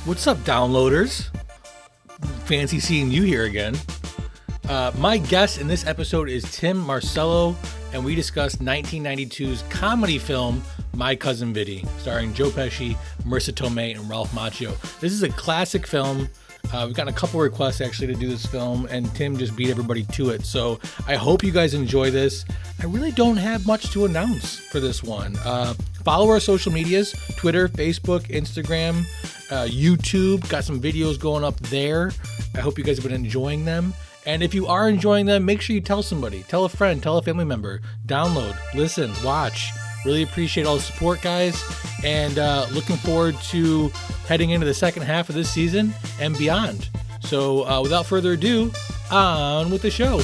What's up, downloaders? Fancy seeing you here again. My guest in this episode is Tim Marcello, and we discussed 1992's comedy film, My Cousin Vinny, starring Joe Pesci, Marissa Tomei, and Ralph Macchio. This is a classic film. We've gotten a couple requests actually to do this film, and Tim just beat everybody to it. So I hope you guys enjoy this. I really don't have much to announce for this one. Follow our social medias, Twitter, Facebook, Instagram, YouTube. Got some videos going up there. I hope you guys have been enjoying them. And if you are enjoying them, make sure you tell somebody. Tell a friend, tell a family member. Download, listen, watch. Really appreciate all the support, guys. And looking forward to heading into the second half of this season and beyond. So without further ado, on with the show.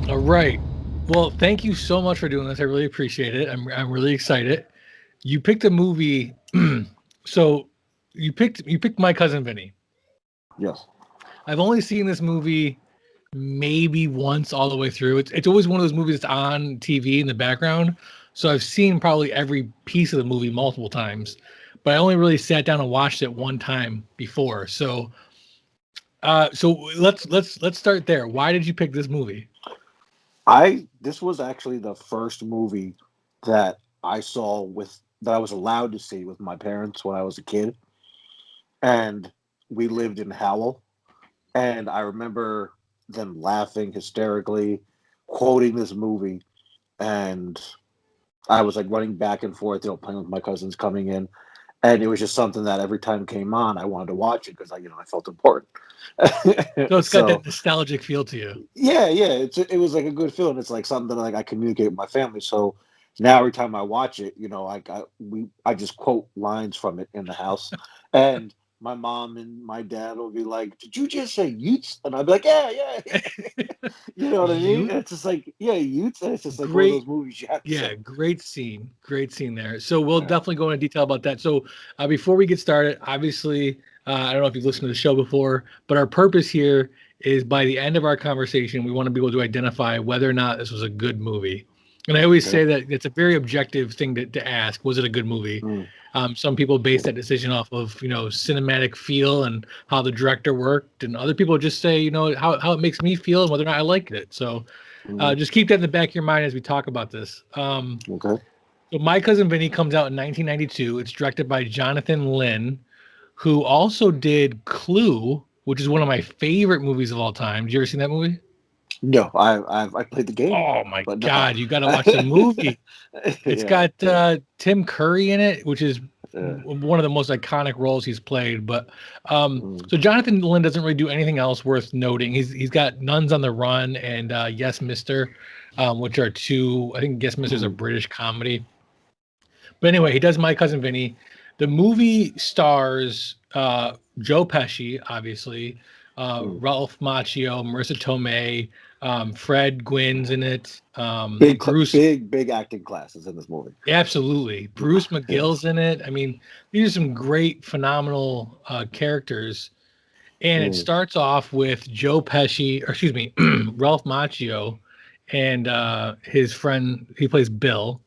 All right. Well, thank you so much for doing this. I really appreciate it. I'm really excited. You picked a movie. So you picked My Cousin Vinny. Yes. I've only seen this movie maybe once all the way through. It's always one of those movies that's on TV in the background. So I've seen probably every piece of the movie multiple times, but I only really sat down and watched it one time before. So let's start there. Why did you pick this movie? This was actually the first movie that I saw that I was allowed to see with my parents when I was a kid. And we lived in Howell. And I remember them laughing hysterically, quoting this movie. And I was like running back and forth, playing with my cousins coming in. And it was just something that every time it came on, I wanted to watch it because I felt important. So it's got that nostalgic feel to you. Yeah. It was like a good feeling. It's like something that I communicate with my family. So now every time I watch it, I just quote lines from it in the house, and my mom and my dad will be like, "Did you just say Utes?" And I'd be like, "Yeah." You know what I mean? It's just like, yeah, Utes. And it's just like one of those movies you have to see. Great scene there. So we'll definitely go into detail about that. So before we get started, obviously, I don't know if you've listened to the show before, but our purpose here is by the end of our conversation, we want to be able to identify whether or not this was a good movie. And I always say that it's a very objective thing to ask. Was it a good movie? Some people base that decision off of, cinematic feel and how the director worked. And other people just say, how it makes me feel and whether or not I liked it. So just keep that in the back of your mind as we talk about this. Okay. So My Cousin Vinny comes out in 1992. It's directed by Jonathan Lynn, who also did Clue, which is one of my favorite movies of all time. Did you ever see that movie? No, I played the game. Oh my God, you got to watch the movie. It's got Tim Curry in it, which is one of the most iconic roles he's played. But so Jonathan Lynn doesn't really do anything else worth noting. He's got Nuns on the Run and Yes, Mister, which are two. I think Yes, Mister is a British comedy. But anyway, he does My Cousin Vinny. The movie stars Joe Pesci, obviously, Ralph Macchio, Marissa Tomei. Fred Gwynn's in it. Big acting classes in this movie. Absolutely. Bruce McGill's in it. I mean, these are some great, phenomenal characters. And it starts off with Joe Pesci, Ralph Macchio, and his friend, he plays Bill,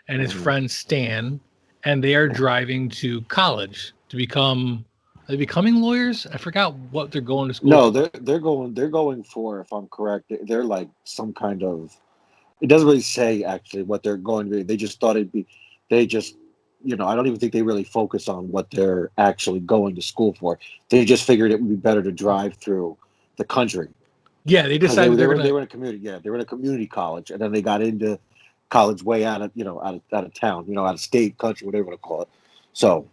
and his friend Stan, and they are driving to college to become. Are they becoming lawyers? I forgot what they're going to school. No, they're going for, if I'm correct, they're like some kind of. It doesn't really say actually what they're going to be. They just thought it'd be. They just, I don't even think they really focus on what they're actually going to school for. They just figured it would be better to drive through the country. Yeah, they decided they were in a community. Yeah, they were in a community college, and then they got into college way out of town, out of state, country, whatever you want to call it. So.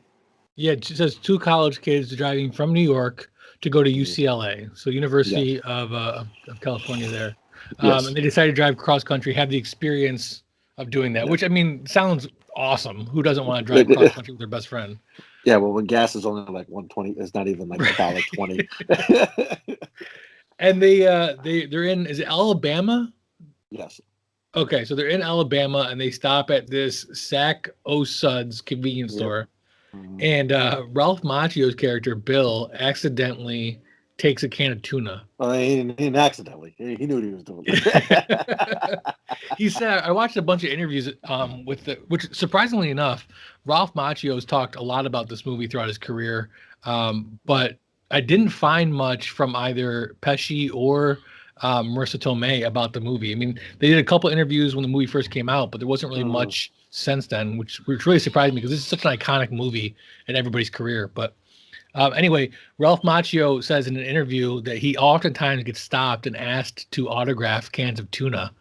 Yeah, it says two college kids driving from New York to go to UCLA, so University of California there. And they decided to drive cross country, have the experience of doing that, which, I mean, sounds awesome. Who doesn't want to drive cross country with their best friend? Yeah, well, when gas is only like $1.20, it's not even like $1.20. And they're in, is it Alabama? Yes. Okay, so they're in Alabama and they stop at this Sack O Suds convenience Yep. store. Mhm. And Ralph Macchio's character, Bill, accidentally takes a can of tuna. He didn't accidentally. He knew what he was doing. He said, I watched a bunch of interviews with the, which surprisingly enough, Ralph Macchio's talked a lot about this movie throughout his career, but I didn't find much from either Pesci or Marissa Tomei about the movie. I mean, they did a couple interviews when the movie first came out, but there wasn't really Mhm. much since then, which really surprised me because this is such an iconic movie in everybody's career. But anyway, Ralph Macchio says in an interview that he oftentimes gets stopped and asked to autograph cans of tuna,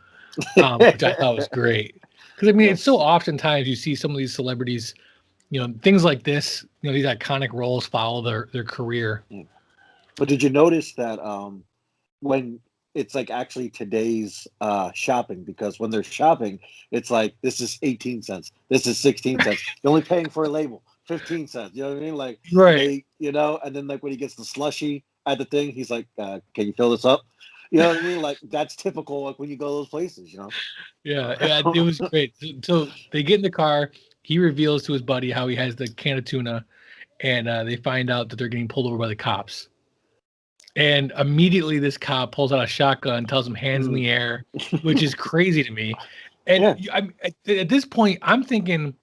which I thought was great. Because I mean, it's so Yes. oftentimes you see some of these celebrities, things like this, these iconic roles follow their career. Yeah. But did you notice that when it's like actually today's shopping, because when they're shopping, it's like this is 18 cents, this is 16 cents. You're only paying for a label, 15 cents. You know what I mean? Like Right. they, and then like when he gets the slushy at the thing, he's like, can you fill this up? You know what I mean? Like that's typical like when you go to those places, Yeah, yeah, it was great. So they get in the car. He reveals to his buddy how he has the can of tuna, and they find out that they're getting pulled over by the cops. And immediately, this cop pulls out a shotgun, tells him hands in Mm. the air, which is crazy to me. And Yeah. I'm at this point, I'm thinking,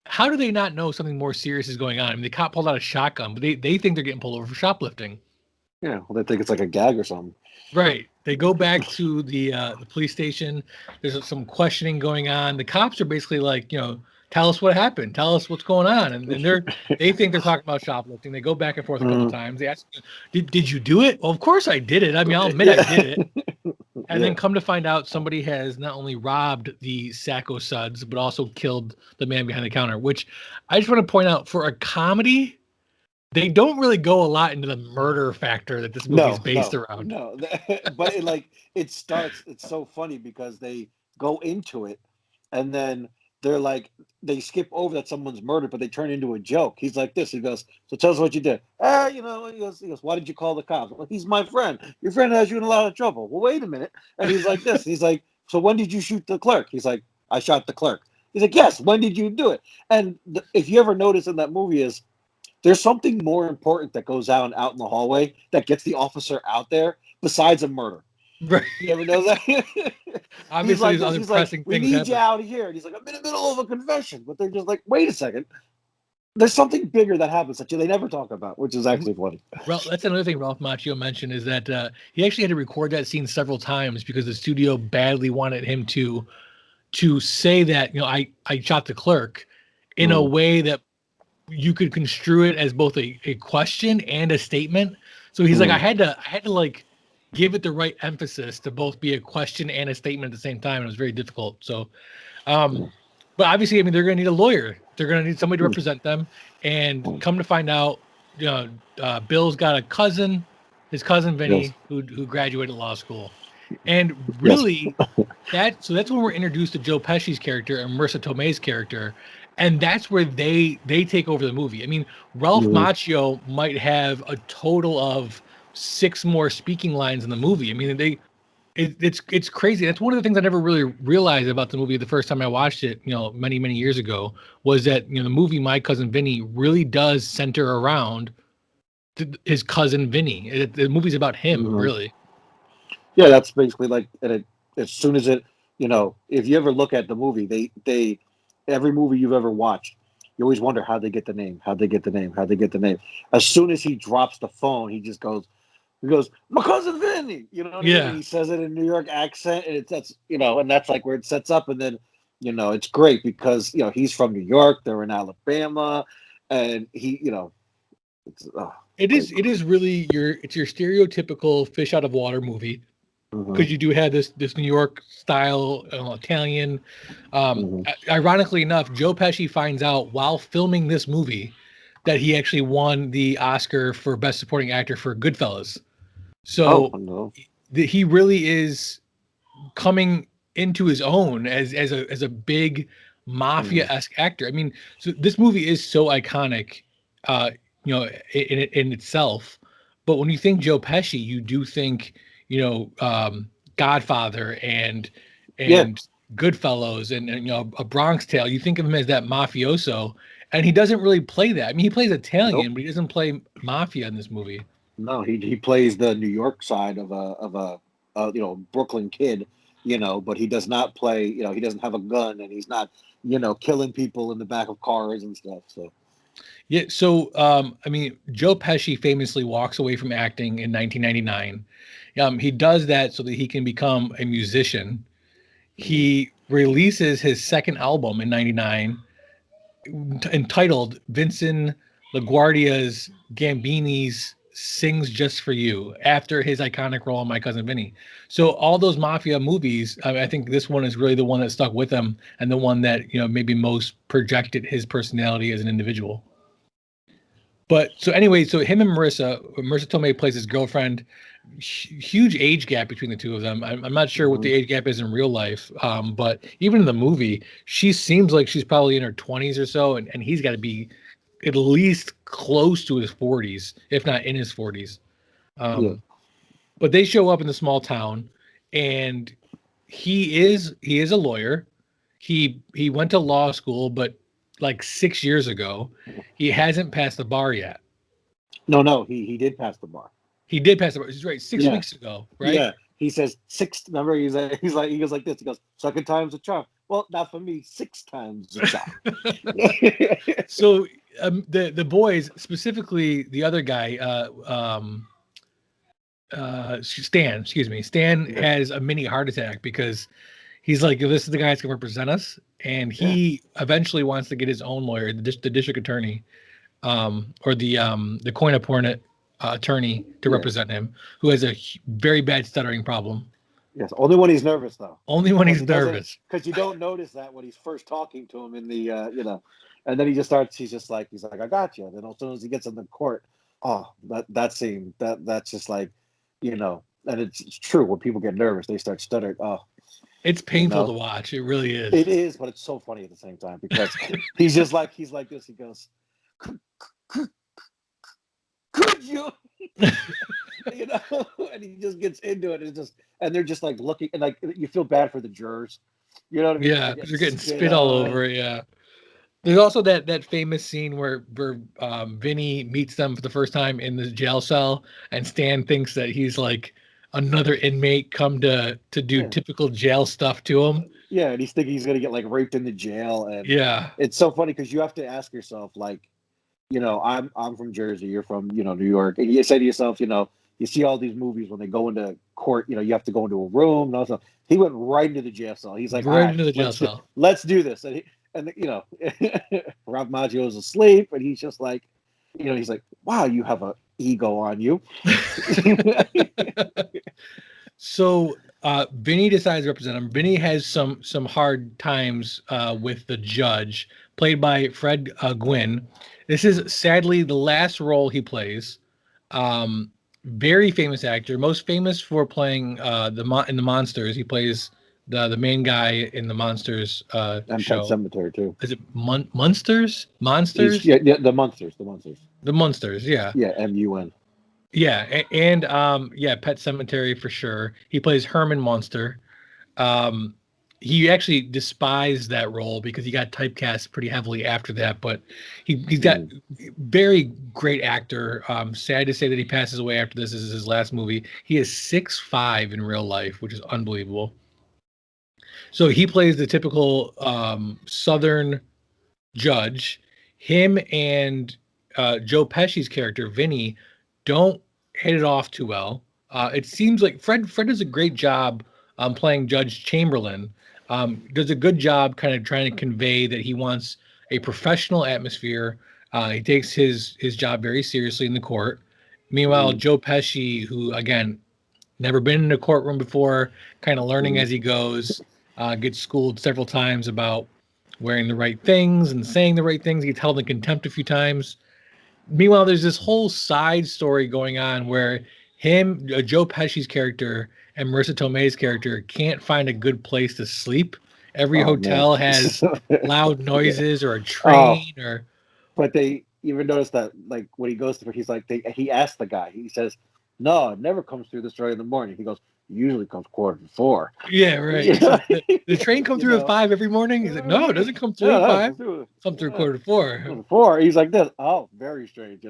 how do they not know something more serious is going on? I mean, the cop pulled out a shotgun, but they think they're getting pulled over for shoplifting. Yeah. Well, they think it's like a gag or something. Right. They go back to the police station. There's some questioning going on. The cops are basically like, tell us what happened. Tell us what's going on. And they think they're talking about shoplifting. They go back and forth a couple Mm. times. They ask, did you do it? Well, of course I did it. I mean, I'll admit I did Yeah. it. And Yeah. then come to find out somebody has not only robbed the Sacco Suds, but also killed the man behind the counter, which I just want to point out for a comedy, they don't really go a lot into the murder factor that this movie is No, based no, around. no. But it starts. It's so funny because they go into it, and then they're like they skip over that someone's murdered, but they turn into a joke. He's like this. He goes, "So tell us what you did." He goes, "Why did you call the cops?" Well, he's my friend. Your friend has you in a lot of trouble. Well, wait a minute. And he's like this. He's like, "So when did you shoot the clerk?" He's like, "I shot the clerk." He's like, "Yes. When did you do it?" And if you ever notice in that movie is there's something more important that goes out in the hallway that gets the officer out there besides a murder. Right. You ever know that? He's Obviously, like there's this. other He's like, pressing we things need you happening. out of here. And he's like, I'm in the middle of a confession. But they're just like, wait a second. There's something bigger that happens that they never talk about, which is actually funny. That's another thing Ralph Macchio mentioned is that he actually had to record that scene several times because the studio badly wanted him to say that I shot the clerk in a Mm, way that you could construe it as both a question and a statement. So he's like, mm, I had to like give it the right emphasis to both be a question and a statement at the same time. It was very difficult. So, um, mm, but obviously, I mean, they're going to need a lawyer. They're going to need somebody to mm, represent them. And mm. come to find out, Bill's got a cousin, his cousin Yes, Vinny, who graduated law school. And yes. really, that's when we're introduced to Joe Pesci's character and Marissa Tomei's character, and that's where they take over the movie. I mean, Ralph Mm, Macchio might have a total of six more speaking lines in the movie. I mean, it's crazy. That's one of the things I never really realized about the movie the first time I watched it, many years ago, was that the movie My Cousin Vinny really does center around his cousin Vinny. The movie's about him, mhm. really. Yeah, that's basically like, as soon as if you ever look at the movie, every movie you've ever watched, you always wonder how they get the name, how they get the name, how they get the name. As soon as he drops the phone, he goes, my cousin Vinny, you know what I mean? And Yeah. he says it in New York accent, and and that's like where it sets up, and then it's great because he's from New York, they're in Alabama, and it's great It movie. is really it's your stereotypical fish out of water movie Hmm. because you do have this New York style Italian. Hmm. Ironically enough, Joe Pesci finds out while filming this movie that he actually won the Oscar for Best Supporting Actor for Goodfellas. Oh So no. he really is coming into his own as a big Hmm. mafia-esque actor. I mean, so this movie is so iconic, uh, in itself. But when you think Joe Pesci, you do think, Godfather Yeah. and Goodfellas and A Bronx Tale. You think of him as that mafioso, and he doesn't really play that. I mean, he plays Nope. Italian, but he doesn't play mafia in this movie. No, he plays the New York side of a Brooklyn kid, but he does not play. He doesn't have a gun, and he's not killing people in the back of cars and stuff. So Yeah. So, I mean, Joe Pesci famously walks away from acting in 1999. He does that so that he can become a musician. mhm. He releases his second album in 99 entitled Vincent LaGuardia's Gambini's Sings Just for You after his iconic role in My Cousin Vinny. So all those mafia movies, I think this one is really the one that stuck with him and the one that, maybe most projected his personality as an individual. But so anyway, so him and Marissa Tomei plays his girlfriend. Huge age gap between the two of them. I'm not sure what the Mhm. age gap is in real life, but even in the movie, she seems like she's probably in her 20s or so, and he's got to be at least close to his 40s, if not in his 40s. Yeah. Um, but they show up in the small town, and he is a lawyer. He went to law school, but like 6 years ago, he hasn't passed the bar yet. No, he did pass the bar. He did pass the bar. He's right, six Yeah, weeks ago, right? yeah. He says six. Remember, he goes like this. He goes, second time's a charm. Well, not for me. Six times a charm. So the boys, specifically the other guy, Stan, excuse me, Stan Yeah, has a mini heart attack because he's like, this is the guy that's going to represent us, and yeah, he eventually wants to get his own lawyer, the district attorney, or the coin opponent attorney to yeah. represent him, who has a very bad stuttering problem. Yes. Only when he's nervous, though, Only when because he's he doesn't. nervous. Because you don't notice that when he's first talking to him in the. And then he just starts. He's like, I got you. And then as soon as he gets in the court, oh, that scene, that's just like, and it's true. When people get nervous, they start stuttering. Oh, It's you painful to know, watch. It really is. it is, but it's so funny at the same time because he's like this. He goes, could, could you, you know, and he just gets into it. And they're just like looking, and like you feel bad for the jurors. You know what I mean? Because Yeah, they're because getting you're getting spit spit all on. over it. Yeah. There's also that famous scene where Vinny meets them for the first time in the jail cell, and Stan thinks that he's like another inmate come to do Yeah, typical jail stuff to him. yeah, and he's thinking he's gonna get like raped in the jail, and Yeah, it's so funny because you have to ask yourself, like, I'm from Jersey, you're from New York, and you say to yourself, you see all these movies when they go into court, you have to go into a room and also he went right into the jail cell. He's like, all right right, into the jail cell. let's do this, Ralph Macchio is asleep, and he's just like, he's like, wow, you have a ego on you. So Vinny decides to represent him. Vinny has some hard times with the judge, played by Fred Gwynn. This is sadly the last role he plays. Very famous actor, most famous for playing in the Monsters. He plays the main guy in the Monsters And Pet show. Cemetery too. Is it Monsters? He's Monsters? yeah, the monsters. The Monsters, yeah. Yeah, MUN. Yeah, and yeah, Pet Cemetery for sure. He plays Herman Monster. Um, he actually despised that role because he got typecast pretty heavily after that. But he's got Mm. very great actor. Sad to say that he passes away after this. This is his last movie. He is 6'5" in real life, which is unbelievable. So he plays the typical Southern judge. Him and Joe Pesci's character Vinny don't hit it off too well. It seems like Fred does a great job playing Judge Chamberlain. Does a good job kind of trying to convey that he wants a professional atmosphere. He takes his job very seriously in the court. Meanwhile, Mm. Joe Pesci, who again never been in a courtroom before, kind of learning Mm. as he goes, gets schooled several times about wearing the right things and saying the right things. He gets held in contempt a few times. Meanwhile, there's this whole side story going on where Joe Pesci's character, and Marissa Tomei's character can't find a good place to sleep. Every Oh man. hotel has loud Yeah. noises or a Oh, train but they even notice that like when he goes to, he's like he asked the guy. He says, no, it never comes through this early in the morning. He goes, usually comes 4:45. Yeah, right. He You know, says, the train come you through at know, 5 every morning? He's like, no, it doesn't come through at yeah, that 5. comes through. Come through Yeah. 4:45. 4. He's like this. Oh, very strange,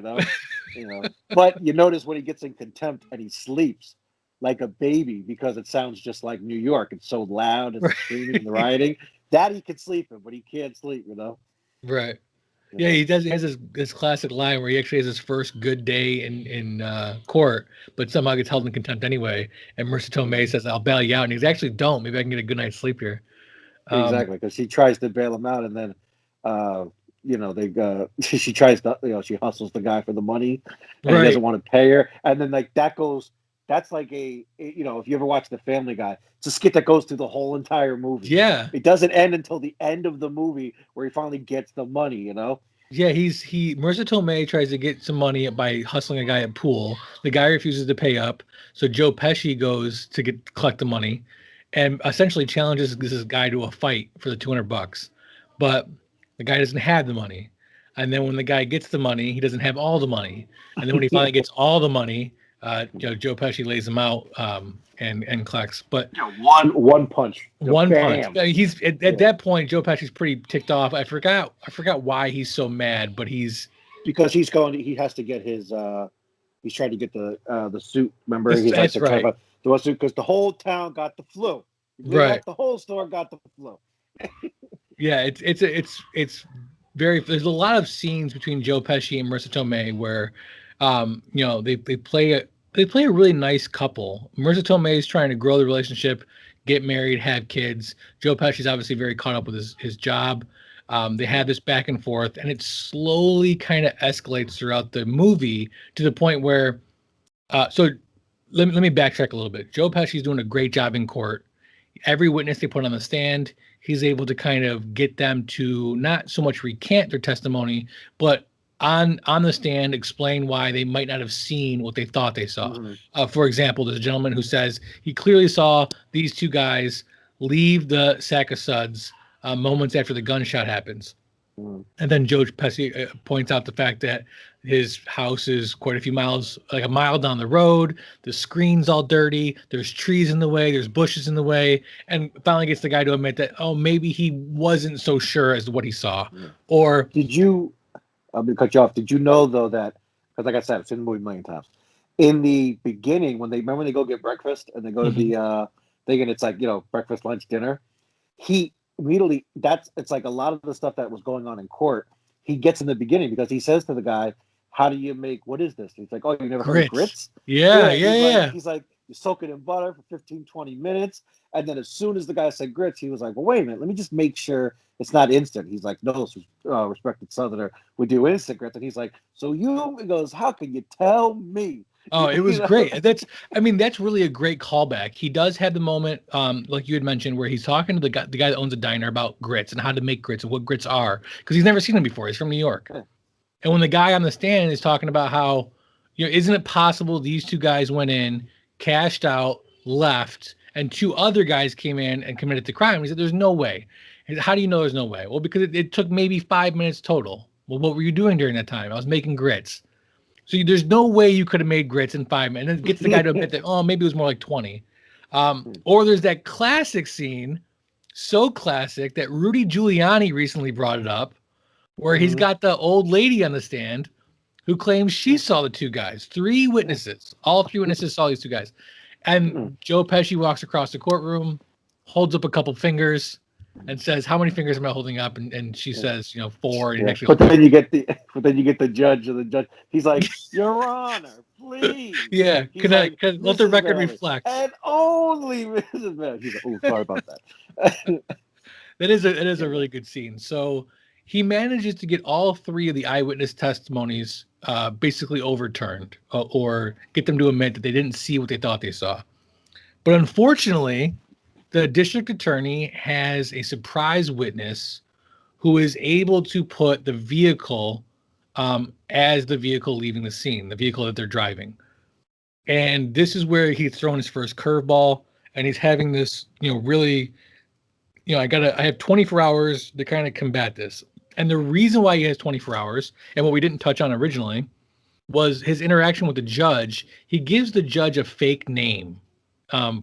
But you notice when he gets in contempt and he sleeps like a baby because it sounds just like New York. It's so loud and the screaming and the Right. rioting. That he can sleep in, but he can't sleep. Right. You Yeah, know. he does. He has this classic line where he actually has his first good day in court, but somehow gets held in contempt anyway. And Marissa Tomei says, "I'll bail you out," and he's actually don't. Maybe I can get a good night's sleep here. Exactly, because she tries to bail him out, and then, uh, they she tries to, she hustles the guy for the money, and he doesn't Right. want to pay her, and then like that goes. That's like if you ever watch The Family Guy, it's a skit that goes through the whole entire movie. Yeah. It doesn't end until the end of the movie where he finally gets the money. Yeah, Marissa Tomei tries to get some money by hustling a guy at pool. The guy refuses to pay up, so Joe Pesci goes to collect the money, and essentially challenges this guy to a fight for the $200. But the guy doesn't have the money, and then when the guy gets the money, he doesn't have all the money, and then when he finally gets all the money, Joe Pesci lays him out and collects. But Yeah, one punch, one punch. bam. He's at Yeah, that point. Joe Pesci's pretty ticked off. I forgot why he's so mad, but he's because he has to get his. He's trying to get the suit. Remember, he's like that's they're trying to right. find the one suit because the whole town got the flu. Believe Right. that the whole store got the flu. Yeah. It's very. There's a lot of scenes between Joe Pesci and Marissa Tomei where, they play a really nice couple. Marissa Tomei is trying to grow the relationship, get married, have kids. Joe Pesci's obviously very caught up with his job. They have this back and forth, and it slowly kind of escalates throughout the movie to the point where. So let me backtrack a little bit. Joe Pesci's doing a great job in court. Every witness they put on the stand, he's able to kind of get them to not so much recant their testimony, but on the stand explain why they might not have seen what they thought they saw. Mm-hmm. For example, there's a gentleman who says he clearly saw these two guys leave the sack of suds moments after the gunshot happens. Mm-hmm. And then Joe Pesci points out the fact that his house is quite a few miles, like a mile down the road. The screen's all dirty. There's trees in the way. There's bushes in the way. And finally gets the guy to admit that, oh, maybe he wasn't so sure as to what he saw. Yeah. Or, Did you? I'm gonna cut you off. Did you know though that because like I said, I've seen the movie a million times. In the beginning, when they go get breakfast and they go to Mhm. the thing and it's like breakfast, lunch, dinner. He immediately it's like a lot of the stuff that was going on in court. He gets in the beginning because he says to the guy, "How do you make what is this?" He's like, "Oh, you never heard of grits. grits?" Yeah, Yeah, yeah, yeah. he's like, you soak it in butter for 15, 20 minutes, and then as soon as the guy said grits, he was like, "Well, wait a minute, let me just make sure it's not instant." He's like, "No, respected Southerner would do instant grits," and he's like, "So you?" He goes, "How can you tell me?" Oh, it you was know? great. That's really a great callback. He does have the moment, like you had mentioned, where he's talking to the guy that owns a diner about grits and how to make grits and what grits are, because he's never seen them before. He's from New York. Yeah. And when the guy on the stand is talking about how, isn't it possible these two guys went in, cashed out, left, and two other guys came in and committed the crime? He said, "There's no way." He said, "How do you know there's no way?" Well, because it took maybe 5 minutes total. Well, what were you doing during that time? I was making grits. So there's no way you could have made grits in 5 minutes. And it gets the guy to admit that, oh, maybe it was more like 20. Or there's that classic scene, so classic that Rudy Giuliani recently brought it up, where he's Mhm. got the old lady on the stand who claims she saw the two guys. Three witnesses. All three witnesses saw these two guys. Mhm. And Joe Pesci walks across the courtroom, holds up a couple fingers, and says, "How many fingers am I holding up?" And she says, four. And he Yeah, actually but holds up. then you get the judge, and the judge he's like, "Your Honor, please." Yeah, He's can I like, can let the "Mrs. record Bailey, reflect. and only Mrs. Bailey." He's like, "Oh, sorry about that." That is a Yeah, really good scene. So he manages to get all three of the eyewitness testimonies basically overturned, or get them to admit that they didn't see what they thought they saw. But unfortunately, the district attorney has a surprise witness who is able to put the vehicle as the vehicle leaving the scene, the vehicle that they're driving. And this is where he's thrown his first curveball, and he's having this, really, I have 24 hours to kind of combat this. And the reason why he has 24 hours, and what we didn't touch on originally, was his interaction with the judge. He gives the judge a fake name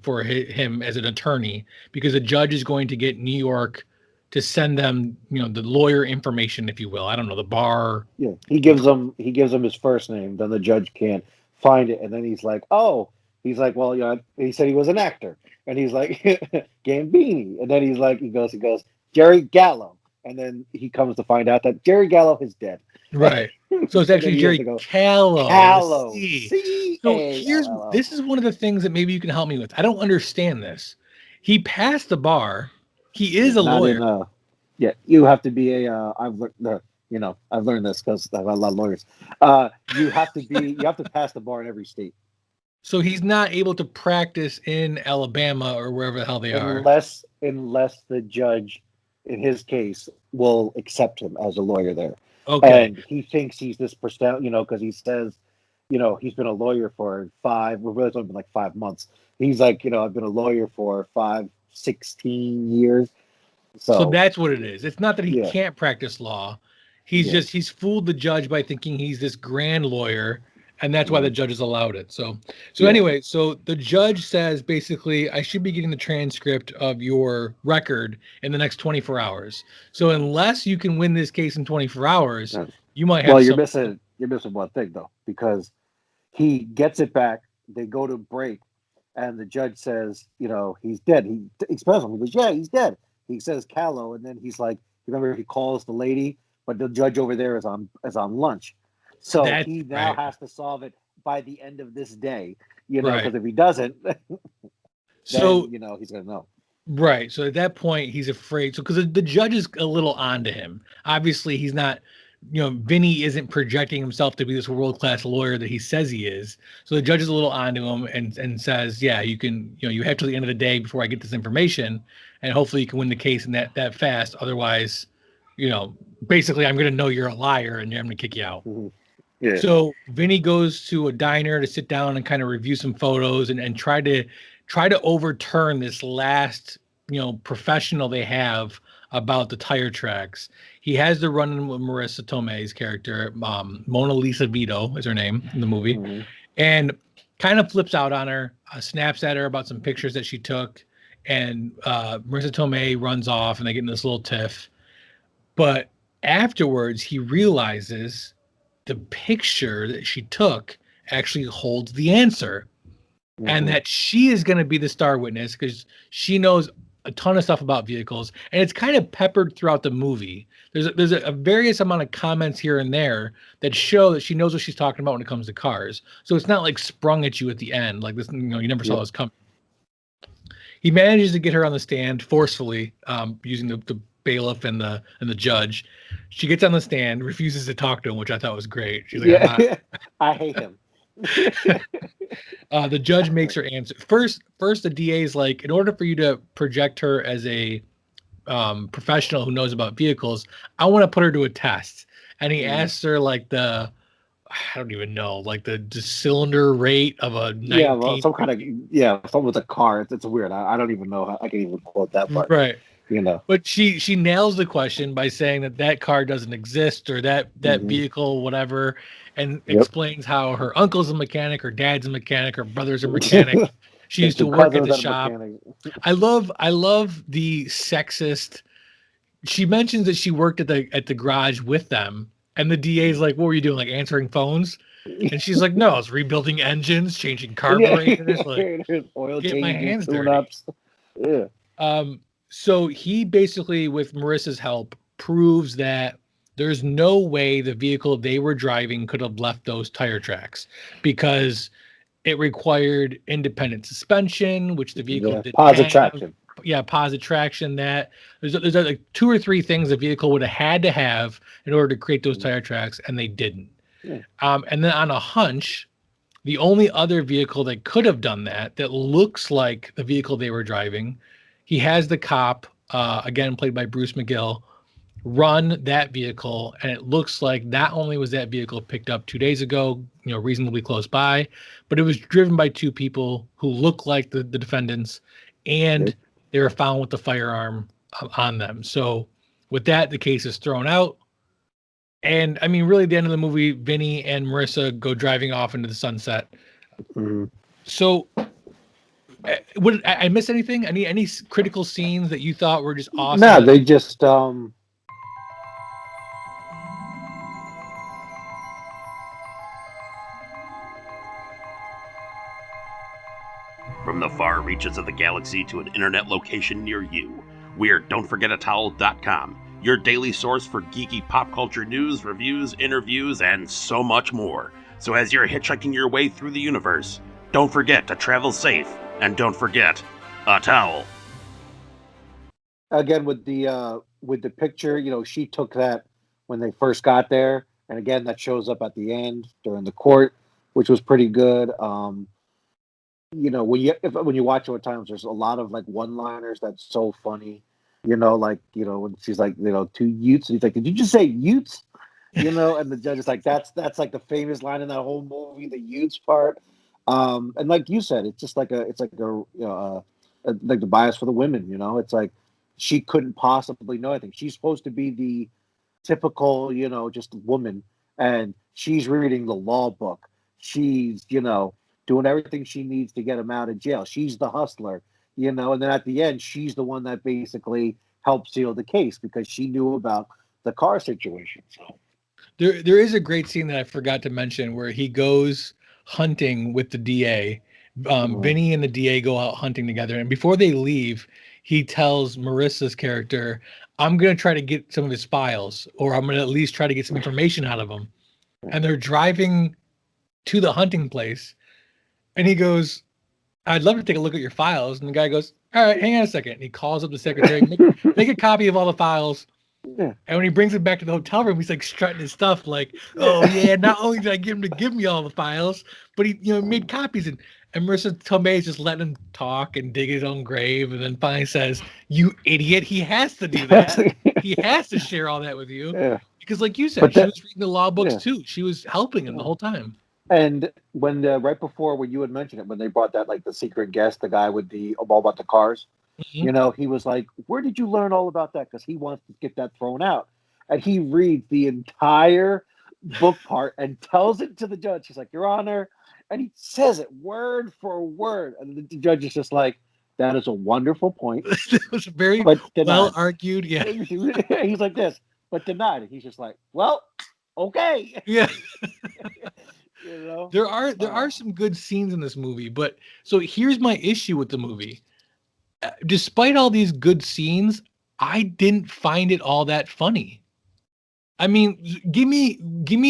for him as an attorney because the judge is going to get New York to send them, the lawyer information, if you will. I don't know, the bar. Yeah, he gives him his first name. Then the judge can't find it, and then he's like, "Oh," he's like, "Well, he said he was an actor," and he's like, "Gambini," and then he goes, "Jerry Gallo," and then he comes to find out that Jerry Gallo is dead. Right. So it's And then actually he has to Jerry go, Callow with a Callow, C. So Callo. this is one of the things that maybe you can help me with. I don't understand this. He passed the bar. He Yeah, is a not lawyer. in yeah, you have to be I've learned this because I've had a lot of lawyers. You have to pass the bar in every state. So he's not able to practice in Alabama or wherever the hell they are. Unless the judge in his case will accept him as a lawyer there. Okay. And he thinks he's this percent, because he says, he's been a lawyer for it's only been like 5 months. He's like, I've been a lawyer for 16 years. So So that's what it is. It's not that he yeah, can't practice law. yeah. He's fooled the judge by thinking he's this grand lawyer, and that's why the Mhm. judge has allowed it. So Yeah. anyway, so the judge says basically I should be getting the transcript of your record in the next 24 hours. So unless you can win this case in 24 hours, Yeah. you might Well, have you're some. missing one thing though, because he gets it back. They go to break, and the judge says, he's dead. He explains him. He goes, "Yeah, he's dead." He says Callow, and then he's like, remember, he calls the lady, but the judge over there is on lunch, so That's he now right. has to solve it by the end of this day. Right. Because if he doesn't, So then he's gonna know. right. So at that point, he's afraid. So because the judge is a little onto him. Obviously, he's not. Vinny isn't projecting himself to be this world class lawyer that he says he is. So the judge is a little onto him and says, "Yeah, you can. You have till the end of the day before I get this information, and hopefully you can win the case in that fast. Otherwise, you know, basically, I'm going to know you're a liar and I'm going to kick you out." Mhm. Yeah. So Vinny goes to a diner to sit down and kind of review some photos and try to overturn this last, professional they have about the tire tracks. He has the run-in with Marissa Tomei's character, Mona Lisa Vito is her name in the movie, Hmm. and kind of flips out on her, snaps at her about some pictures that she took, and Marissa Tomei runs off and they get in this little tiff. But afterwards, he realizes the picture that she took actually holds the answer and Hmm. that she is going to be the star witness because she knows a ton of stuff about vehicles and it's kind of peppered throughout the movie. There's a various amount of comments here and there that show that she knows what she's talking about when it comes to cars. So it's not like sprung at you at the end like this, you never saw Yep. this coming. He manages to get her on the stand forcefully, using the bailiff and the judge. She gets on the stand, refuses to talk to him, which I thought was great. She's like, "I'm not." Yeah. I hate him. The judge makes her answer first. First, the DA is like, in order for you to project her as a professional who knows about vehicles, I want to put her to a test. And he Mhm. asks her like I don't even know, like the cylinder rate of a Yeah, well, 19. some kind of something with a car. It's weird. I don't even know how I can even quote that part. Right. You know. But she nails the question by saying that car doesn't exist or that Hmm. vehicle, whatever, and Yep. explains how her uncle's a mechanic, her dad's a mechanic, her brother's a mechanic. She used to Two work at cousins the at a shop. mechanic. I love the sexist. She mentions that she worked at the garage with them, and the DA's like, "What were you doing? Like answering phones?" And she's like, "No, I was rebuilding engines, changing Yeah, carburetors, like there's oil get my changes, hands dirty." tune-ups. Yeah. Um, so he basically, with Marissa's help, proves that there's no way the vehicle they were driving could have left those tire tracks because it required independent suspension, which the vehicle Yeah. didn't Positive have. traction. Yeah, positive traction. That there's like two or three things the vehicle would have had to have in order to create those Mhm. tire tracks, and they didn't. Yeah. And then on a hunch, the only other vehicle that could have done that looks like the vehicle they were driving, he has the cop, again played by Bruce McGill, run that vehicle, and it looks like not only was that vehicle picked up 2 days ago, reasonably close by, but it was driven by two people who look like the defendants, and Yep. they were found with the firearm on them. So with that, the case is thrown out. And I mean, really, at the end of the movie, Vinny and Marissa go driving off into the sunset. Mm-hmm. So, would I miss anything? Any critical scenes that you thought were just awesome? No, they just From the far reaches of the galaxy to an internet location near you, we're Don'tForgetATowel.com, your daily source for geeky pop culture news, reviews, interviews, and so much more. So as you're hitchhiking your way through the universe, don't forget to travel safe, and don't forget a towel. again with the picture. She took that when they first got there, and again that shows up at the end during the court, which was pretty good. When you watch it at times, there's a lot of like one-liners that's so funny. Like when she's like, two Utes, and he's like, "Did you just say Utes?" And the judge is like, "That's like the famous line in that whole movie, the Utes part." And like you said, it's just like it's like like the bias for the women. It's like she couldn't possibly know anything. She's supposed to be the typical, just woman, and she's reading the law book. She's, doing everything she needs to get him out of jail. She's the hustler, and then at the end, she's the one that basically helped seal the case because she knew about the car situation. So, There is a great scene that I forgot to mention where he goes hunting with the DA. mhm. Vinny and the DA go out hunting together, and before they leave, he tells Marissa's character, "I'm gonna try to get some of his files, or I'm gonna at least try to get some information out of him." And they're driving to the hunting place, and he goes, "I'd love to take a look at your files." And the guy goes, "All right, hang on a second." And he calls up the secretary, make a copy of all the files. Yeah. And when he brings it back to the hotel room, he's like strutting his stuff, like, "Oh Yeah. yeah, not only did I get him to give me all the files, but he, made copies." And Marissa Tomei is just letting him talk and dig his own grave, and then finally says, "You idiot! He has to do that. He has to share all that with you Yeah. because, like you said, But she that, was reading the law books yeah. too. She was helping him the Yeah. whole time." And when right before when you had mentioned it, when they brought that like the secret guest, the guy with the all about the cars, Mhm. he was like, "Where did you learn all about that?" Because he wants to get that thrown out, and he reads the entire book part and tells it to the judge. He's like, "Your Honor," and he says it word for word, and the judge is just like, "That is a wonderful point, It was very but well denied." argued. Yeah, He's like this, but denied it. He's just like, "Well, okay," yeah. you know. There are some good scenes in this movie, but so here's my issue with the movie. Despite all these good scenes, I didn't find it all that funny. I mean, give me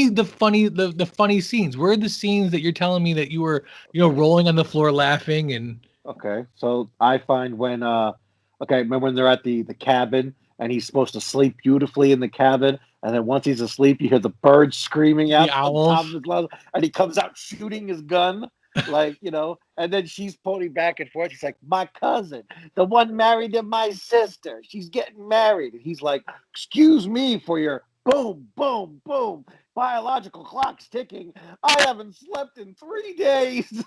the funny scenes. Where are the scenes that you're telling me that you were, rolling on the floor laughing and Okay, so I find okay, remember when they're at the cabin and he's supposed to sleep beautifully in the cabin, and then once he's asleep, you hear the birds screaming the out on top of owls? his lungs, and he comes out shooting his gun, like and then she's pony back and forth. She's like, "My cousin, the one married to my sister, she's getting married," and he's like, "Excuse me for your boom, boom, boom." Biological clock's ticking. I haven't slept in 3 days.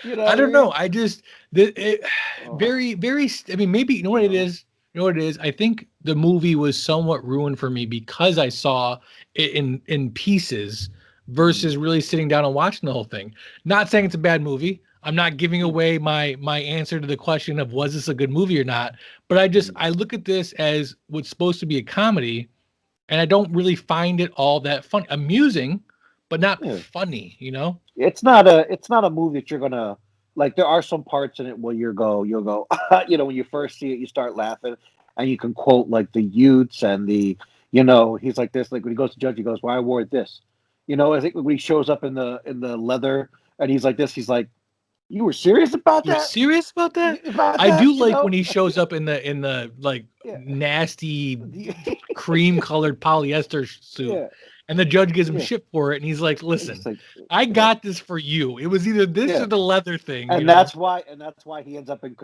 You know I what I don't know. mean? I just Oh. very very. I mean, maybe you know what it Uh, is. You know what it is. I think the movie was somewhat ruined for me because I saw it in pieces mm, versus really sitting down and watching the whole thing. Not saying it's a bad movie. I'm not giving mm, away my answer to the question of was this a good movie or not. But mm. I look at this as what's supposed to be a comedy, and I don't really find it all that funny. Amusing, but not Yeah. funny. You know. It's not a movie that you're gonna like. There are some parts in it where you'll go when you first see it, you start laughing, and you can quote like the Utes and he's like this, like when he goes to judge, he goes, "Why I wore this," I think when he shows up in the leather and he's like this, he's like, "You were serious about You're that? serious about that? About I that?" do like when he shows up in the like Yeah. nasty cream colored polyester suit, Yeah. and the judge gives him Yeah. shit for it, and he's like, It's "Listen, just like, I yeah. got this for you. It was either this or Yeah. the leather thing, you And know." that's why he ends up in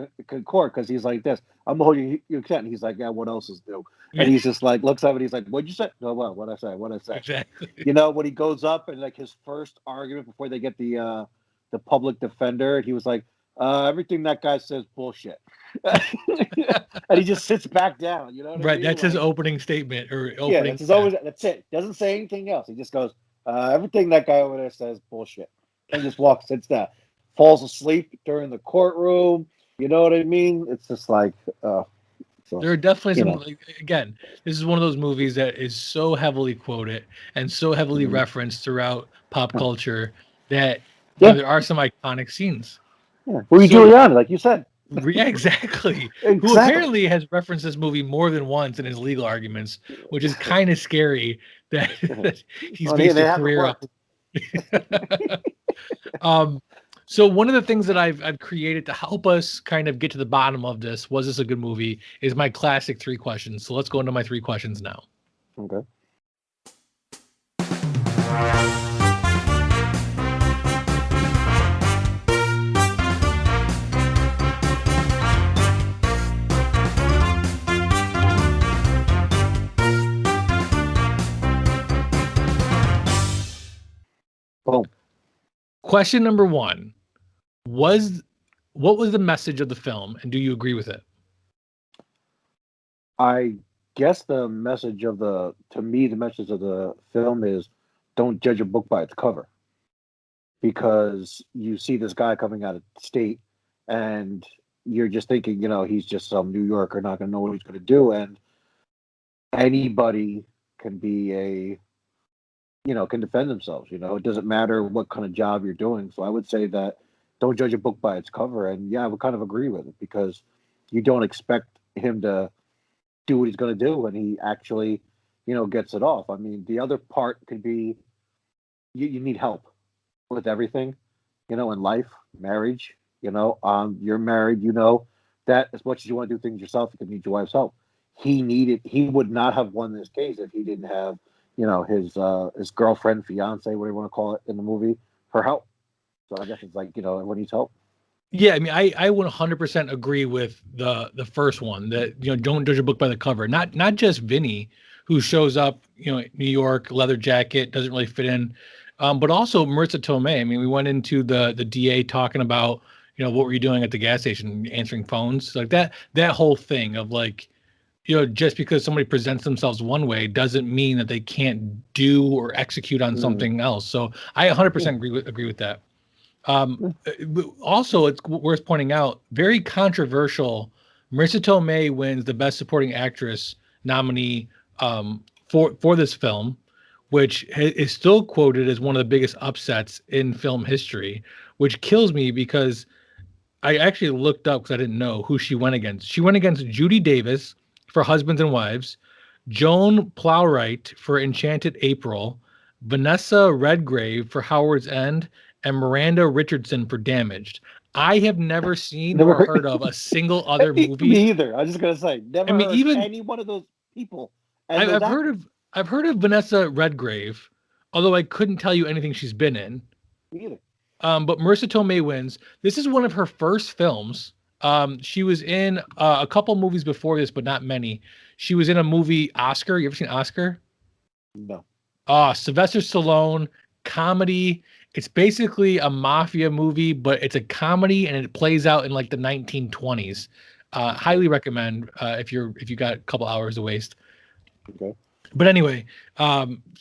court because he's like this. I'm holding you account. He's like, yeah, what else is new? And Yeah, he's just like looks up and he's like, what'd you say? No, what? What I say? What I say? exactly. When he goes up and like his first argument before they get the public defender, he was like, Everything that guy says bullshit. And he just sits back down. You know what I Right, mean? that's his opening statement or Yeah, opening. that's it. Doesn't say anything else. He just goes, everything that guy over there says bullshit. And just sits down. Falls asleep during the courtroom. You know what I mean? It's just like, so, There are definitely some. Again, this is one of those movies that is so heavily quoted and so heavily referenced throughout pop culture that there are some iconic scenes. Yeah. Rudy Giuliani, like you said. Yeah, exactly. Who apparently has referenced this movie more than once in his legal arguments, which is kind of scary that, that he's based a career off. So one of the things that I've created to help us kind of get to the bottom of this, was this a good movie, is my classic 3 questions. So let's go into my 3 questions now. Okay. Boom. Question number 1 what was the message of the film, and do you agree with it? I guess the message of the message of the film is don't judge a book by its cover. Because you see this guy coming out of state and you're just thinking, he's just some New Yorker, not going to know what he's going to do. And anybody can be can defend themselves. It doesn't matter what kind of job you're doing. So I would say that don't judge a book by its cover. And yeah, I would kind of agree with it because you don't expect him to do what he's going to do, and he actually, gets it off. I mean, the other part could be you need help with everything, in life, marriage. You're married. That as much as you want to do things yourself, you could need your wife's help. He would not have won this case if he didn't have, his girlfriend, fiance, whatever you want to call it in the movie, her help. So I guess it's like, everyone needs help. Yeah, I mean, I would 100% agree with the first one, that don't judge a book by the cover. Not just Vinny, who shows up, New York, leather jacket, doesn't really fit in, but also Marissa Tomei. I mean, we went into the DA talking about, what were you doing at the gas station, answering phones, like that whole thing of like, just because somebody presents themselves one way doesn't mean that they can't do or execute on something else. So I 100% agree with that. Also, it's worth pointing out, very controversial. Marissa Tomei wins the Best Supporting Actress nominee for this film, which is still quoted as one of the biggest upsets in film history, which kills me because I actually looked up because I didn't know who she went against. She went against Judy Davis for Husbands and Wives, Joan Plowright for Enchanted April, Vanessa Redgrave for Howard's End, and Miranda Richardson for Damaged. I have never seen or heard of a single other movie. Me either. I was just gonna say, never heard even any one of those people. I've heard of Vanessa Redgrave, although I couldn't tell you anything she's been in. Me either. But Marissa Tomei wins. This is one of her first films. She was in a couple movies before this, but not many. She was in a movie, Oscar. You ever seen Oscar? No. Sylvester Stallone, comedy. It's basically a mafia movie, but it's a comedy and it plays out in like the 1920s. Highly recommend if you got a couple hours to waste. Okay. But anyway,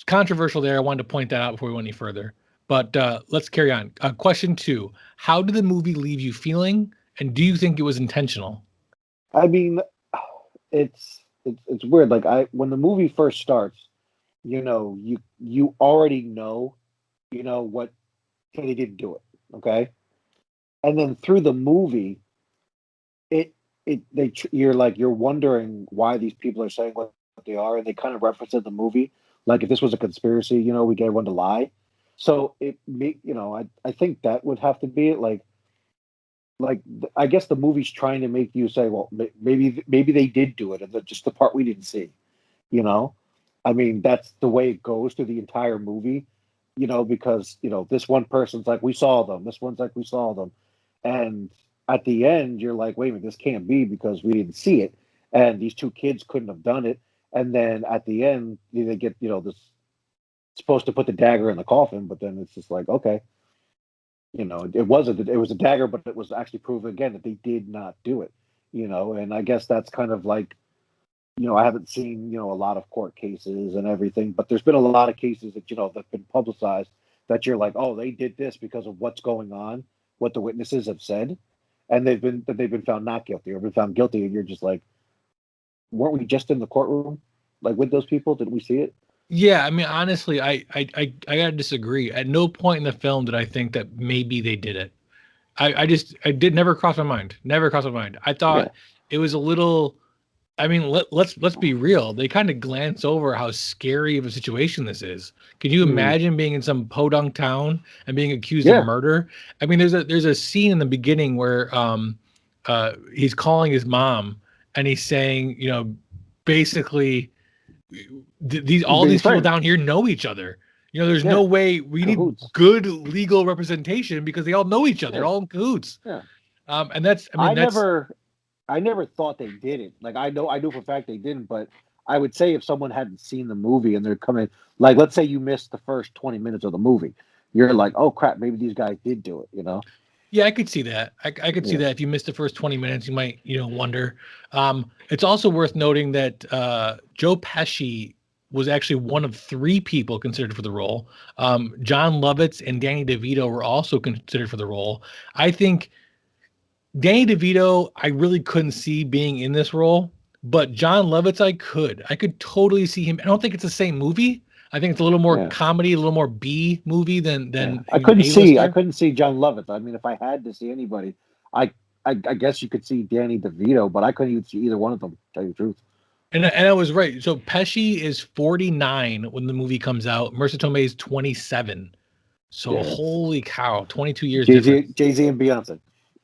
controversial there. I wanted to point that out before we went any further. But let's carry on. Question 2: how did the movie leave you feeling, and do you think it was intentional? I mean, it's weird. Like when the movie first starts, you already know, what they didn't do it. Okay, and then through the movie, you're wondering why these people are saying what they are, and they kind of reference in the movie, like if this was a conspiracy, we get everyone to lie. So I think that would have to be it. Like I guess the movie's trying to make you say, well, maybe they did do it, and just the part we didn't see. I mean, that's the way it goes through the entire movie. Because this one person's like, we saw them. This one's like, we saw them, and at the end, you're like, wait a minute, this can't be because we didn't see it, and these two kids couldn't have done it. And then at the end, they get this supposed to put the dagger in the coffin, but then it's just like, okay. it wasn't. It was a dagger, but it was actually proven again that they did not do it. And I guess that's kind of like, I haven't seen, a lot of court cases and everything, but there's been a lot of cases that, that've been publicized that you're like, oh, they did this because of what's going on, what the witnesses have said, and they've been found not guilty or been found guilty, and you're just like, weren't we just in the courtroom, like with those people? Did we see it? Yeah, I mean, honestly, I gotta disagree. At no point in the film did I think that maybe they did it. I did never cross my mind. Never crossed my mind. I Yeah. thought it was a little. I mean, let's be real. They kind of glance over how scary of a situation this is. Can you Mm. imagine being in some podunk town and being accused of Yeah. murder? I mean, there's a scene in the beginning where he's calling his mom and he's saying, basically these He's all being these people framed. down here know each other. There's Yeah. no way we need Cahoots. good legal representation because they all know each other. Yeah. They're all in cahoots. Yeah. And that's, I mean, that's I never thought they did it. Like I knew for a fact they didn't, but I would say if someone hadn't seen the movie and they're coming, like let's say you missed the first 20 minutes of the movie, you're like, oh crap, maybe these guys did do it. Yeah, I could see that. I could see Yeah. that. If you missed the first 20 minutes, you might, wonder. It's also worth noting that Joe Pesci was actually one of three people considered for the role. John Lovitz and Danny DeVito were also considered for the role. I think Danny DeVito, I really couldn't see being in this role, but John Lovitz, I could. I could totally see him. I don't think it's the same movie. I think it's a little more Yeah. comedy, a little more B movie than Yeah. than I you know, couldn't see I A-lister. couldn't see John Lovett. I mean, if I had to see anybody, I I guess you could see Danny DeVito, but I couldn't even see either one of them, to tell you the truth. And I was right. So Pesci is 49 when the movie comes out. Marissa Tomei is 27. So Yeah. holy cow, 22 years Jay-Z, difference. Jay-Z and Beyonce.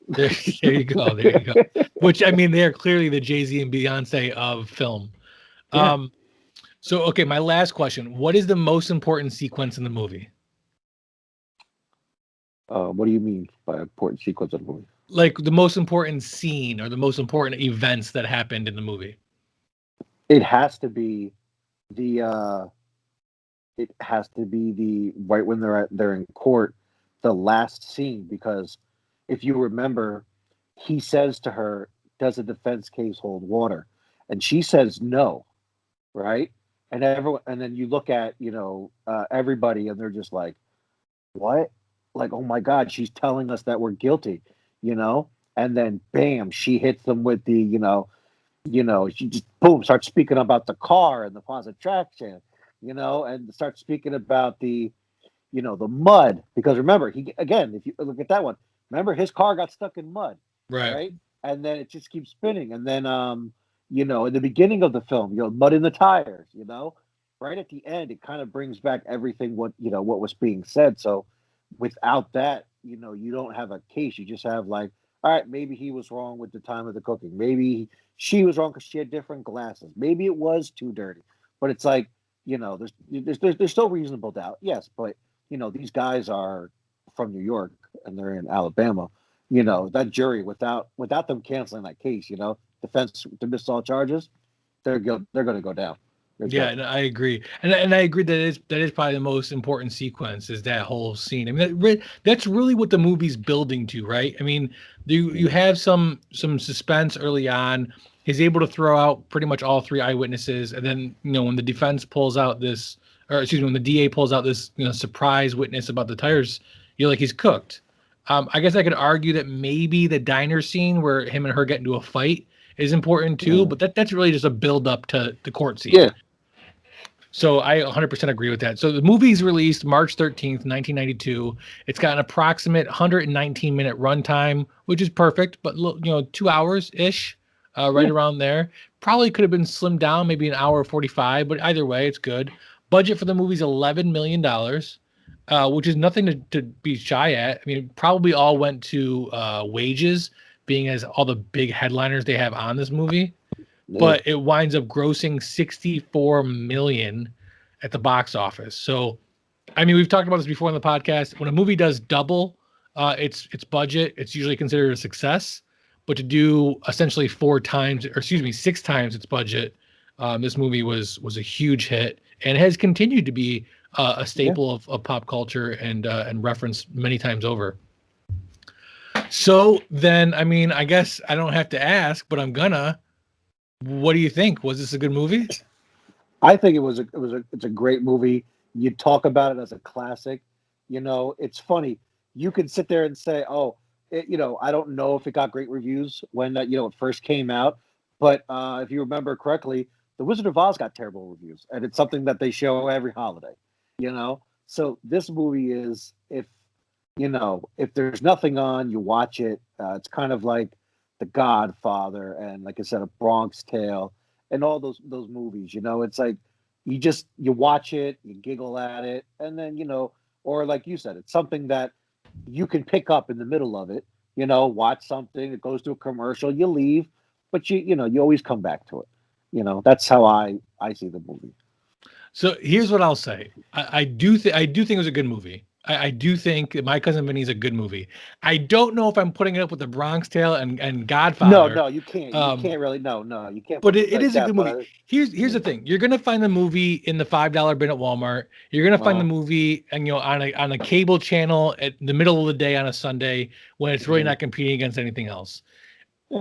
There you go. There you go. Which I mean, they are clearly the Jay-Z and Beyonce of film. Yeah. So okay, my last question. What is the most important sequence in the movie? What do you mean by important sequence of the movie? Like the most important scene or the most important events that happened in the movie? It has to be the it has to be the right when they're in court, the last scene, because if you remember, he says to her, "Does a defense case hold water?" And she says no, right? And everyone, and then you look at everybody, and they're just like, "What?" Like, "Oh my God, she's telling us that we're guilty," you know. And then, bam, she hits them with the she just boom starts speaking about the car and the positive traction, and starts speaking about the mud, because remember, he again, if you look at that one, remember his car got stuck in mud, Right. right? And then it just keeps spinning, and then in the beginning of the film, mud in the tires, right at the end, it kind of brings back everything what was being said. So without that, you don't have a case. You just have like, all right, maybe he was wrong with the time of the cooking. Maybe she was wrong because she had different glasses. Maybe it was too dirty. But it's like, there's still reasonable doubt. Yes, but these guys are from New York and they're in Alabama. That jury, without them canceling that case, defense to miss all charges, they're going to go down. They're Yeah, good. and I agree, and I agree that is probably the most important sequence is that whole scene. I mean, that's really what the movie's building to, right? I mean, you have some suspense early on. He's able to throw out pretty much all three eyewitnesses, and then when the defense pulls out this, or excuse me, when the DA pulls out this surprise witness about the tires, you're like, he's cooked. I guess I could argue that maybe the diner scene where him and her get into a fight is important too, Yeah. but that's really just a build up to the court scene. Yeah. So I 100% agree with that. So the movie's released March 13th, 1992. It's got an approximate 119-minute runtime, which is perfect, but 2 hours ish, right Yeah. around there. Probably could have been slimmed down, maybe an hour 45, but either way, it's good. Budget for the movie's $11 million, which is nothing to be shy at. I mean, it probably all went to wages, being as all the big headliners they have on this movie, Yeah. but it winds up grossing 64 million at the box office. So, I mean, we've talked about this before on the podcast. When a movie does double its budget, it's usually considered a success. But to do essentially 6 times its budget, this movie was a huge hit and has continued to be a Yeah. staple of pop culture and referenced many times over. So then, I mean, I guess I don't have to ask, but I'm gonna. What do you think? Was this a good movie? I think it's a great movie. You talk about it as a classic. It's funny. You could sit there and say, "Oh, I don't know if it got great reviews when it first came out." But if you remember correctly, The Wizard of Oz got terrible reviews, and it's something that they show every holiday. So this movie is if there's nothing on, you watch it. It's kind of like The Godfather and, like I said, A Bronx Tale and all those movies. It's like you watch it, you giggle at it, and then or like you said, it's something that you can pick up in the middle of it. Watch something, it goes to a commercial, you leave, but you always come back to it. That's how I see the movie. So here's what I'll say. I do think it was a good movie. I do think that My Cousin Vinny is a good movie. I don't know if I'm putting it up with The Bronx Tale and No, Godfather. no, you can't. You can't really. No, you can't But put it, them it like is a that. good But movie. Here's the thing. You're gonna find the movie in the $5 bin at Walmart. You're gonna find the movie and on a cable channel at the middle of the day on a Sunday when it's really not competing against anything else.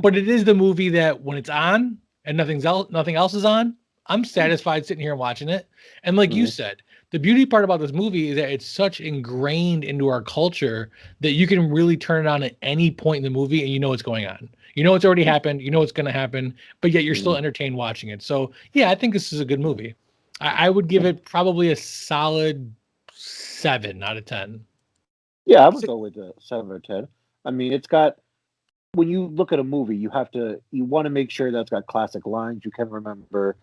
But it is the movie that when it's on and nothing else is on, I'm satisfied sitting here and watching it. And like you said, the beauty part about this movie is that it's such ingrained into our culture that you can really turn it on at any point in the movie and you know what's going on. You know it's already happened, you know what's going to happen, but yet you're still entertained watching it. So yeah, I think this is a good movie. I would give it probably a solid 7 out of 10. Yeah, I would go with a 7 or 10. I mean, it's got when you look at a movie, you want to make sure that it's got classic lines you can remember,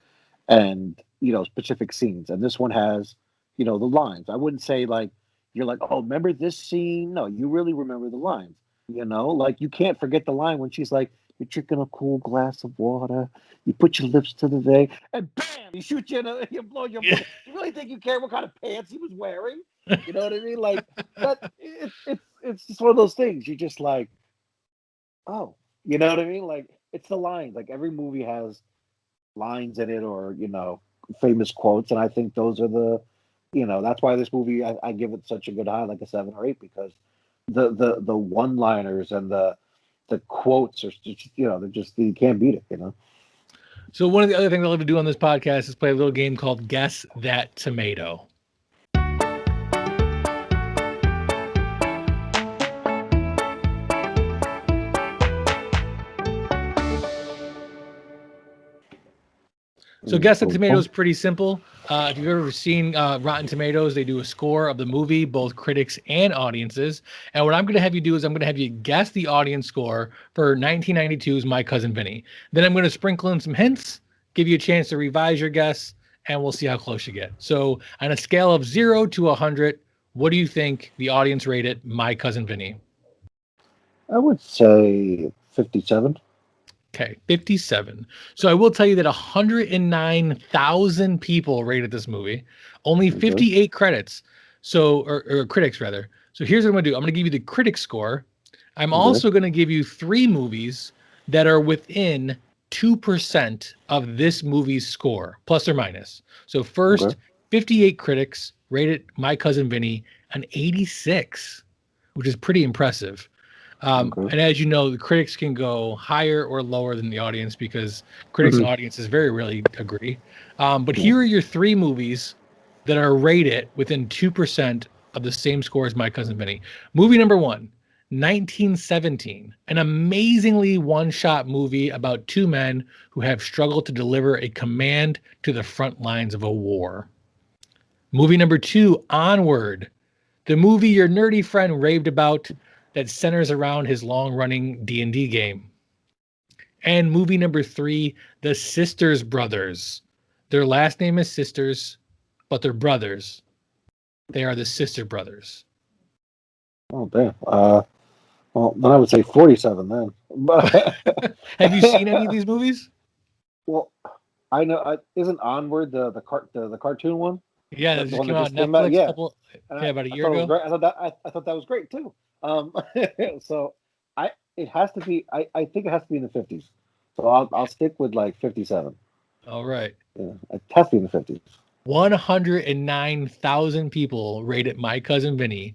and specific scenes. And this one has the lines. I wouldn't say like you're like, oh, remember this scene. No, you really remember the lines. Like you can't forget the line when she's like, you're drinking a cool glass of water, you put your lips to the thing, and bam, he shoots you you blow your brain. You really think you care what kind of pants he was wearing? You know what I mean? Like that. It's just one of those things. You just like, oh, you know what I mean? Like it's the lines. Like every movie has lines in it, or famous quotes, and I think those are that's why this movie I give it such a good high, like a 7 or 8, because the one liners and the quotes are just, they're just, you can't beat it. So one of the other things I love to do on this podcast is play a little game called Guess That Tomato. So Guess That Tomato is pretty simple. If you've ever seen Rotten Tomatoes, they do a score of the movie, both critics and audiences. And what I'm going to have you do is I'm going to have you guess the audience score for 1992's My Cousin Vinny. Then I'm going to sprinkle in some hints, give you a chance to revise your guess, and we'll see how close you get. So on a scale of 0 to 100, what do you think the audience rated My Cousin Vinny? I would say 57. Okay, 57. So I will tell you that 109,000 people rated this movie, only 58 credits. So, or critics rather. So here's what I'm going to do. I'm going to give you the critic score. I'm also going to give you 3 movies that are within 2% of this movie's score, plus or minus. So first, 58 critics rated My Cousin Vinny an 86, which is pretty impressive. And as you know, the critics can go higher or lower than the audience because critics and audiences very rarely agree. But here are your 3 movies that are rated within 2% of the same score as My Cousin Vinny. Movie number 1, 1917, an amazingly one-shot movie about 2 men who have struggled to deliver a command to the front lines of a war. Movie number 2, Onward, the movie your nerdy friend raved about that centers around his long-running D&D game. And movie number 3, The Sisters Brothers. Their last name is Sisters, but they're brothers. They are the Sister Brothers. Oh, damn. Well, then I would say 47 then. Have you seen any of these movies? Well, I know. Isn't Onward the cartoon one? Yeah, that The just one came that out just on came out? Netflix Yeah. about a I year thought it was ago. great. I thought that was great too. So it has to be. I think it has to be in the 50s. So I'll stick with like 57. All right. Yeah, it has to be in the 50s. 109,000 people rated My Cousin Vinny.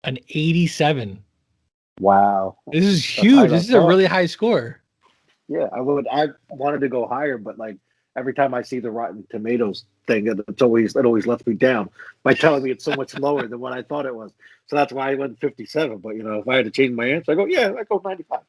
An 87. Wow, This is that's higher huge. than I This is a thought. really high score. Yeah, I wanted to go higher, but like every time I see the Rotten Tomatoes thing, it always lets me down by telling me it's so much lower than what I thought it was. So that's why I went 57. But if I had to change my answer, I go 95.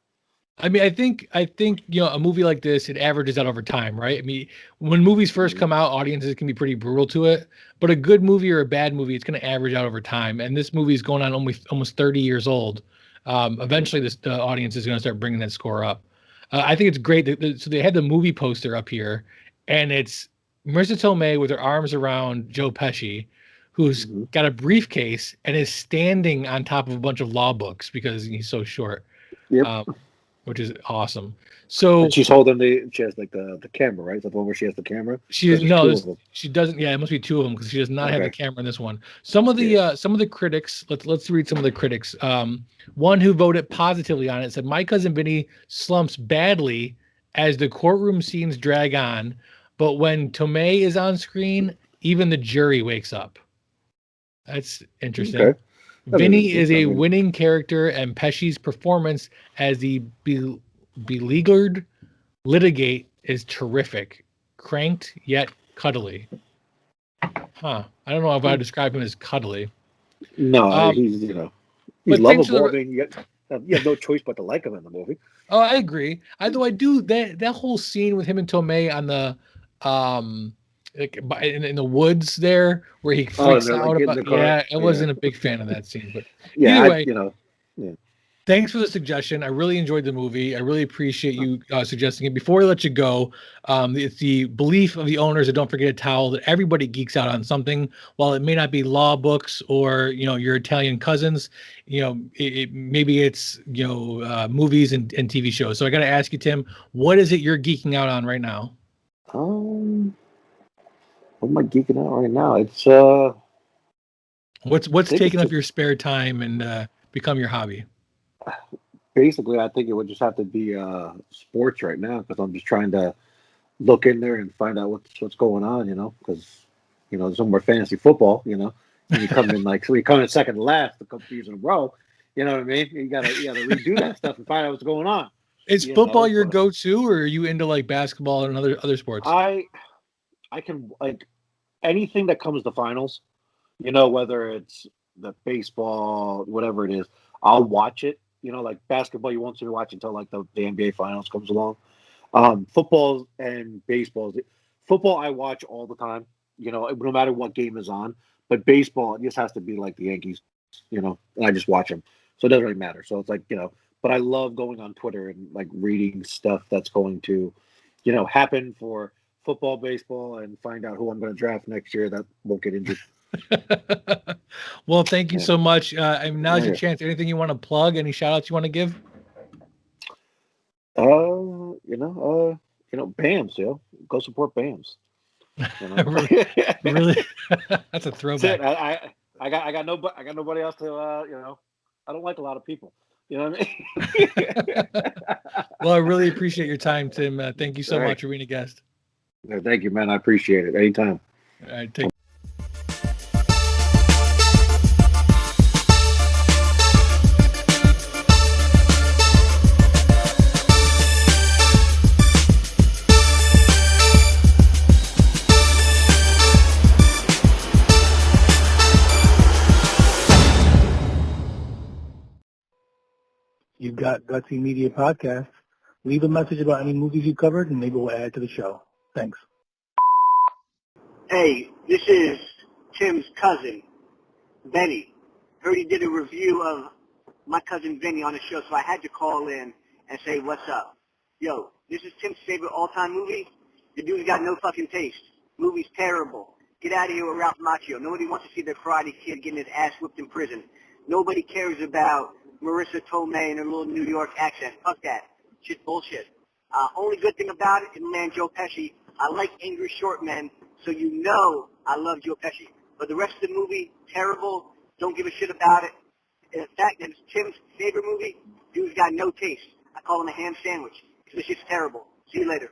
I mean, I think a movie like this, it averages out over time, right? I mean, when movies first Mhm. come out, audiences can be pretty brutal to it, but a good movie or a bad movie, it's going to average out over time. And this movie is going on almost 30 years old. Eventually, the audience is going to start bringing that score up. I think it's great. So they had the movie poster up here, and it's Marissa Tomei with her arms around Joe Pesci, who's Mhm. got a briefcase and is standing on top of a bunch of law books because he's so short. Yep. Um, which is awesome. And So she has like the camera, right? The one where she has the camera. she Because there's no, two of them. she doesn't. Yeah, it must be two of them because she does not have the Okay. camera in this one. Yeah. Some of the critics. Let's read some of the critics. One who voted positively on it said, "My cousin Vinny slumps badly as the courtroom scenes drag on, but when Tomei is on screen, even the jury wakes up." That's interesting. Okay. That is Vinny interesting. is I a mean, winning character, and Pesci's performance as the beleaguered litigate is terrific, cranked yet cuddly. Huh. I don't know if I would describe him as cuddly. no, Um, he's but thanks for lovable. the. I mean, you have no choice but to like him in the movie. Oh, I agree. Though I do that whole scene with him and Tomei on the, like in the woods there where he Oh, and freaks they're like out getting about. the car. Yeah, I Yeah. wasn't a big fan of that scene, but Yeah. either way, Yeah. thanks for the suggestion. I really enjoyed the movie. I really appreciate you suggesting it. Before we let you go, it's the belief of the owners that don't forget a towel that everybody geeks out on something. While it may not be law books or your Italian cousins, maybe it's movies and TV shows. So I got to ask you, Tim, what is it you're geeking out on right now? Um, what am I geeking out right now? I What's think taking it's up your spare time and become your hobby? basically. I think it would just have to be sports right now because I'm just trying to look in there and find out what's going on. Because there's no more fantasy football. And you come in second to last a couple years in a row. You know what I mean? You gotta redo that stuff and find out what's going on. Is football your But go-to, or are you into like basketball and other sports? I I can like anything that comes to finals. Whether it's the baseball, whatever it is, I'll watch it. Like basketball, you won't see me watch until like the NBA finals comes along. Football and baseball. Football, I watch all the time. No matter what game is on. But baseball, it just has to be like the Yankees. And I just watch them, so it doesn't really matter. So it's like but I love going on Twitter and like reading stuff that's going to, happen for football, baseball, and find out who I'm going to draft next year that won't get injured. Well, thank you Yeah. so much. And now's your Okay. chance. Anything you want to plug? Any shout outs you want to give? BAMS, go support BAMS. really, really? That's a That's it. throwback. I got nobody else to. I don't like a lot of people. You know what I mean? Well, I really appreciate your time, Tim. Thank you All so right. much for being a guest. Thank you, man. I appreciate it. Anytime. All right, take You've got Gutsy Media Podcast. Leave a message about any movies you covered, and maybe we'll add it to the show. Thanks. Hey, this is Tim's cousin, Vinny. Heard he did a review of my cousin Vinny on the show, so I had to call in and say, what's up? Yo, this is Tim's favorite all-time movie. The dude's got no fucking taste. Movie's terrible. Get out of here with Ralph Macchio. Nobody wants to see their Friday kid getting his ass whipped in prison. Nobody cares about Marissa Tomei and her little New York accent. Fuck that. Shit's bullshit. Only good thing about it is man Joe Pesci. I like angry short men, so you know I love Joe Pesci. But the rest of the movie, terrible. Don't give a shit about it. In fact, it's Tim's favorite movie. Dude's got no taste. I call him a ham sandwich. This shit's terrible. See you later.